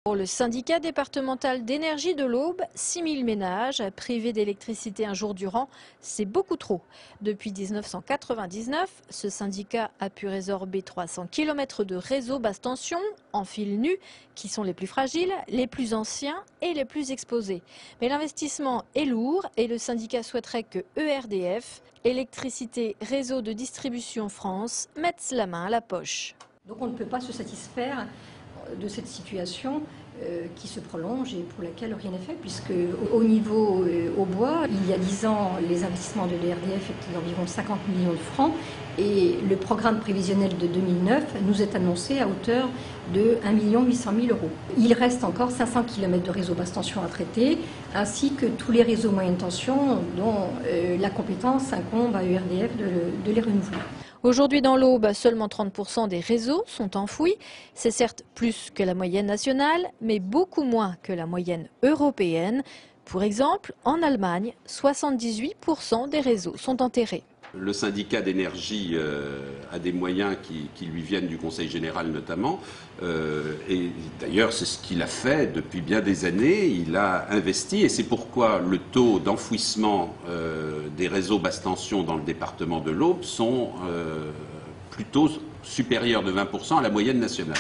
Pour le syndicat départemental d'énergie de l'Aube, 6 000 ménages privés d'électricité un jour durant, c'est beaucoup trop. Depuis 1999, ce syndicat a pu résorber 300 km de réseaux basse tension en fil nu, qui sont les plus fragiles, les plus anciens et les plus exposés. Mais l'investissement est lourd et le syndicat souhaiterait que ERDF, Électricité Réseau de Distribution France, mette la main à la poche. Donc on ne peut pas se satisfaire de cette situation qui se prolonge et pour laquelle rien n'est fait, puisque au niveau au bois, il y a 10 ans, les investissements de l'ERDF étaient d'environ 50 millions de francs et le programme prévisionnel de 2009 nous est annoncé à hauteur de 1 800 000 euros. Il reste encore 500 km de réseau basse tension à traiter, ainsi que tous les réseaux moyenne tension dont la compétence incombe à ERDF de les renouveler. Aujourd'hui dans l'Aube, seulement 30% des réseaux sont enfouis. C'est certes plus que la moyenne nationale, mais beaucoup moins que la moyenne européenne. Pour exemple, en Allemagne, 78% des réseaux sont enterrés. Le syndicat d'énergie a des moyens qui lui viennent du Conseil général notamment. Et d'ailleurs, c'est ce qu'il a fait depuis bien des années. Il a investi et c'est pourquoi le taux d'enfouissement des réseaux basse tension dans le département de l'Aube sont plutôt supérieurs de 20% à la moyenne nationale.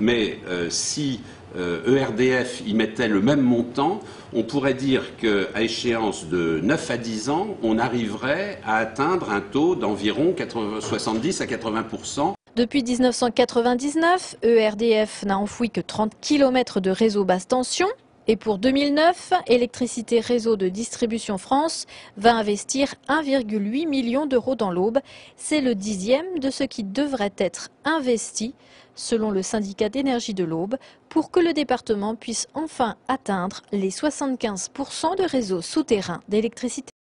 Mais si ERDF y mettait le même montant, on pourrait dire qu'à échéance de 9 à 10 ans, on arriverait à atteindre un taux d'environ 70 à 80%. Depuis 1999, ERDF n'a enfoui que 30 km de réseau basse tension. Et pour 2009, Électricité Réseau de Distribution France va investir 1,8 million d'euros dans l'Aube. C'est le 10e de ce qui devrait être investi, selon le syndicat d'énergie de l'Aube, pour que le département puisse enfin atteindre les 75% de réseaux souterrains d'électricité.